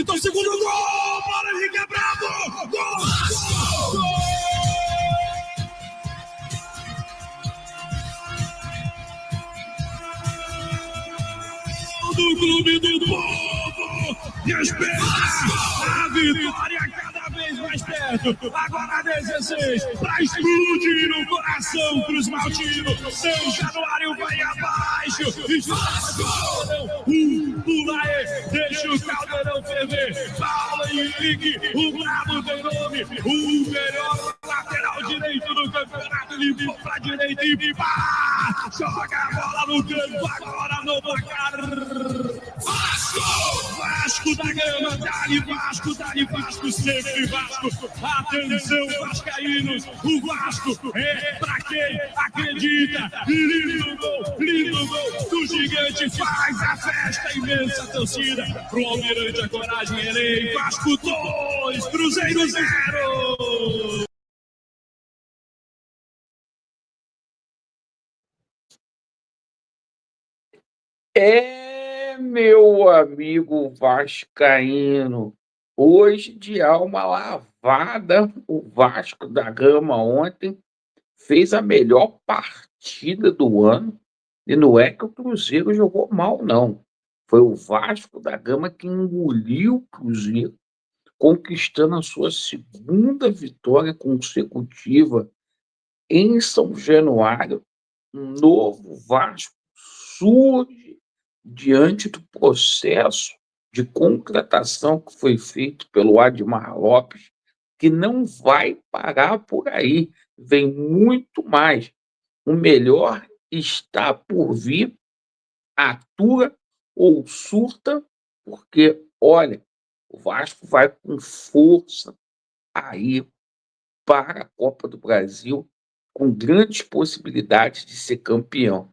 Pintou o segundo gol. Paulo Henrique é bravo. Gol. Do Clube do Povo, respeita a vitória cada vez mais perto, agora 16, pra explodir o coração Cruz Maltino, São Januário vai abaixo, pula aí, deixa o caldeirão ferver, Paulo Henrique, o brabo tem nome, o melhor lateral direito do campeonato, ele viu pra direita e pá, joga a bola no campo, agora no placar. Vasco da Gama, dali Vasco, sempre Vasco. Atenção, vascaínos, o Vasco é pra quem acredita. Lindo gol do gigante, faz a festa, imensa torcida. Pro Almirante a coragem, Erei, Vasco 2, Cruzeiro 0. Meu amigo vascaíno, hoje de alma lavada, o Vasco da Gama ontem fez a melhor partida do ano, e não é que o Cruzeiro jogou mal, não. Foi o Vasco da Gama que engoliu o Cruzeiro, conquistando a sua segunda vitória consecutiva em São Januário. Um novo Vasco surge diante do processo de contratação que foi feito pelo Admar Lopes, que não vai parar por aí, vem muito mais. O melhor está por vir, atua ou surta, porque, olha, o Vasco vai com força aí para a Copa do Brasil, com grandes possibilidades de ser campeão.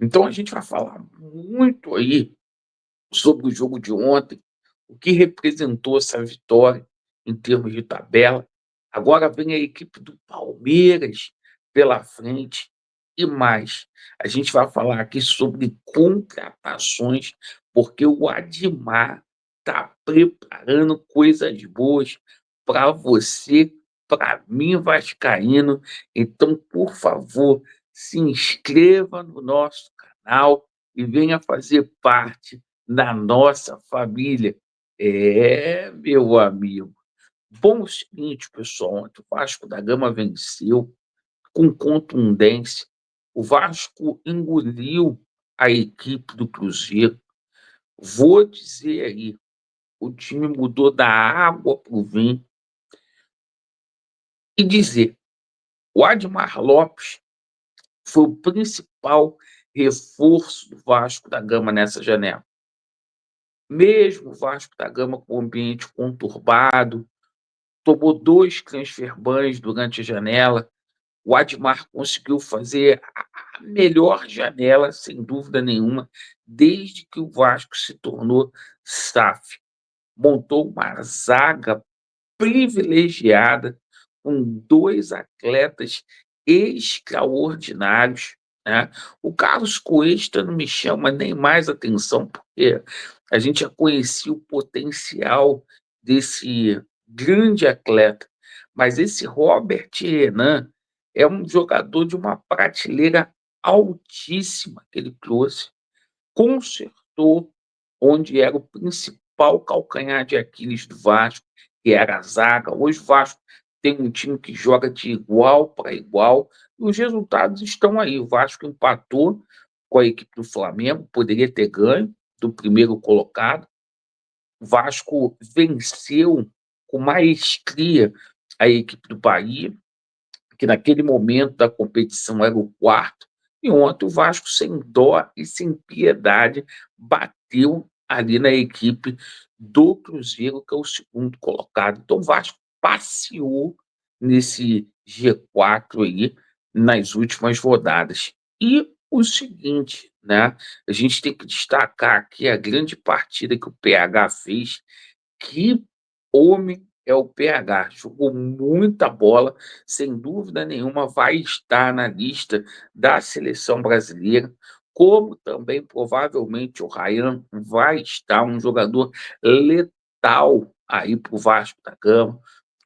Então a gente vai falar muito aí sobre o jogo de ontem, o que representou essa vitória em termos de tabela. Agora vem a equipe do Palmeiras pela frente e mais. A gente vai falar aqui sobre contratações, porque o Admar está preparando coisas boas para você, para mim, vascaíno. Então, por favor, se inscreva no nosso canal e venha fazer parte da nossa família. Meu amigo. Bom, o seguinte, pessoal, ontem o Vasco da Gama venceu com contundência. O Vasco engoliu a equipe do Cruzeiro. Vou dizer aí, o time mudou da água para o vinho. E dizer, o Admar Lopes foi o principal reforço do Vasco da Gama nessa janela. Mesmo o Vasco da Gama com o ambiente conturbado, tomou 2 transfer bans durante a janela, o Admar conseguiu fazer a melhor janela, sem dúvida nenhuma, desde que o Vasco se tornou SAF. Montou uma zaga privilegiada, com 2 atletas extraordinários, né? O Carlos Cuesta não me chama nem mais atenção, porque a gente já conhecia o potencial desse grande atleta, mas esse Robert Renan é um jogador de uma prateleira altíssima que ele trouxe, consertou onde era o principal calcanhar de Aquiles do Vasco, que era a zaga. Hoje o Vasco tem um time que joga de igual para igual, e os resultados estão aí. O Vasco empatou com a equipe do Flamengo, poderia ter ganho do primeiro colocado. O Vasco venceu com maestria a equipe do Bahia, que naquele momento da competição era o quarto, e ontem o Vasco, sem dó e sem piedade, bateu ali na equipe do Cruzeiro, que é o segundo colocado. Então o Vasco passeou nesse G4 aí nas últimas rodadas. E o seguinte, né? A gente tem que destacar aqui a grande partida que o PH fez. Que homem é o PH, jogou muita bola, sem dúvida nenhuma vai estar na lista da seleção brasileira, como também provavelmente o Ryan vai estar, um jogador mental aí para o Vasco da Gama,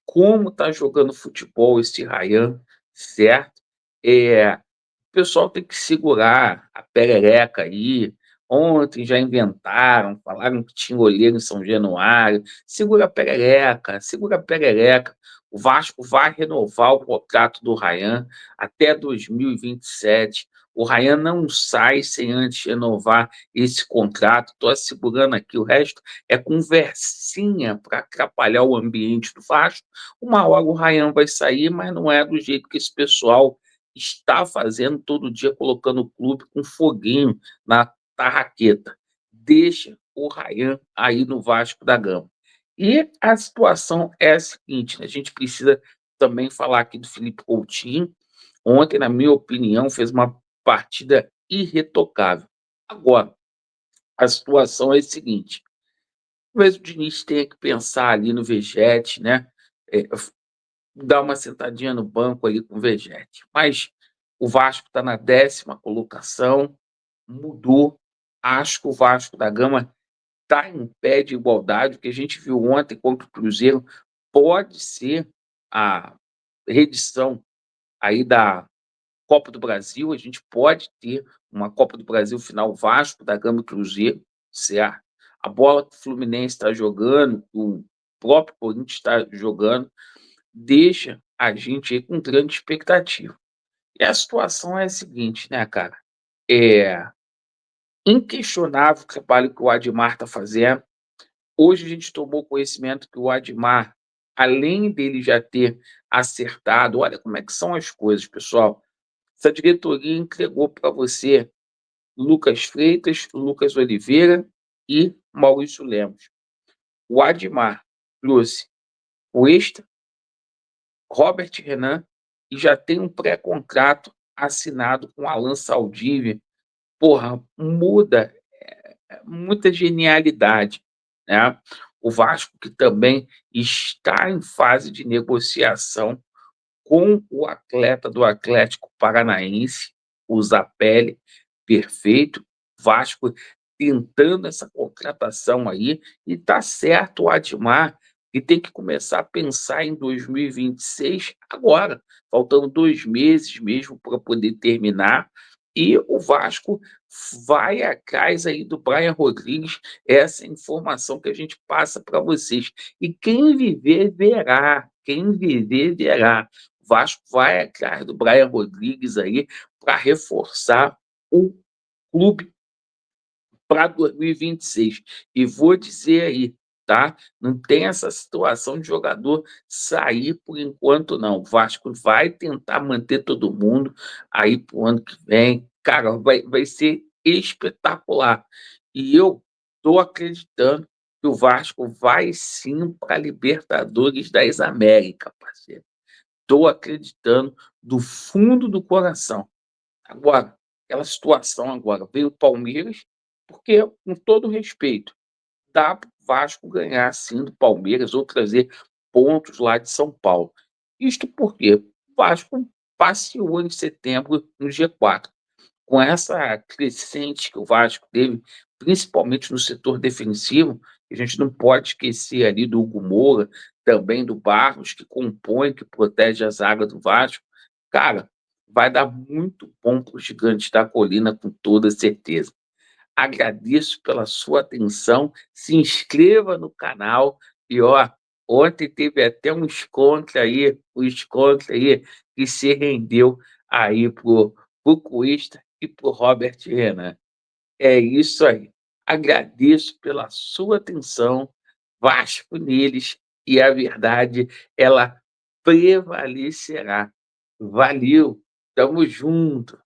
como está jogando futebol esse Ryan, certo? O pessoal tem que segurar a perereca aí. Ontem já inventaram, falaram que tinha olheiro em São Januário. Segura a perereca, segura a perereca. O Vasco vai renovar o contrato do Ryan até 2027. O Ryan não sai sem antes renovar esse contrato. Estou assegurando aqui, o resto é conversinha para atrapalhar o ambiente do Vasco. Uma hora o Ryan vai sair, mas não é do jeito que esse pessoal está fazendo todo dia, colocando o clube com foguinho na tarraqueta. Deixa o Ryan aí no Vasco da Gama. E a situação é a seguinte, né? A gente precisa também falar aqui do Felipe Coutinho. Ontem, na minha opinião, fez uma partida irretocável. Agora, a situação é a seguinte: talvez o Diniz tenha que pensar ali no Vegete, né? É, dar uma sentadinha no banco ali com o Vegete. Mas o Vasco está na 10ª colocação, mudou. Acho que o Vasco da Gama está em pé de igualdade. O que a gente viu ontem contra o Cruzeiro pode ser a reedição aí da Copa do Brasil. A gente pode ter uma Copa do Brasil final Vasco da Gama e Cruzeiro, certo? A bola que o Fluminense está jogando, o próprio Corinthians está jogando, deixa a gente aí com grande expectativa. E a situação é a seguinte, né, cara? É inquestionável o trabalho que o Admar está fazendo. Hoje a gente tomou conhecimento que o Admar, além dele já ter acertado, olha como é que são as coisas, pessoal. Essa diretoria entregou para você Lucas Freitas, Lucas Oliveira e Maurício Lemos. O Admar trouxe o Extra, Robert Renan, e já tem um pré-contrato assinado com Alan Saldivia. Porra, muda, muita genialidade, né? O Vasco, que também está em fase de negociação com o atleta do Atlético Paranaense, o Zapelli, perfeito. Vasco tentando essa contratação aí, e tá certo o Admar, que tem que começar a pensar em 2026 agora, faltando 2 meses mesmo para poder terminar, e o Vasco vai atrás aí do Brian Rodrigues, essa informação que a gente passa para vocês. E quem viver, verá. Quem viver, verá. O Vasco vai atrás do Brian Rodrigues aí para reforçar o clube para 2026. E vou dizer aí, tá? Não tem essa situação de jogador sair por enquanto, não. O Vasco vai tentar manter todo mundo aí para o ano que vem. Cara, vai ser espetacular. E eu estou acreditando que o Vasco vai sim para a Libertadores das Américas, parceiro. Estou acreditando do fundo do coração. Agora, aquela situação agora, veio o Palmeiras, porque, com todo respeito, dá para o Vasco ganhar sim do Palmeiras ou trazer pontos lá de São Paulo. Isto porque o Vasco passeou em setembro no G4. Com essa crescente que o Vasco teve, principalmente no setor defensivo, a gente não pode esquecer ali do Hugo Moura, também do Barros, que compõe, que protege a zaga do Vasco. Cara, vai dar muito bom para os Gigantes da Colina, com toda certeza. Agradeço pela sua atenção, se inscreva no canal e, ó, ontem teve até um encontro aí que se rendeu aí pro Cuesta e pro Robert Renan. É isso aí. Agradeço pela sua atenção, Vasco neles, e a verdade, ela prevalecerá. Valeu, tamo junto.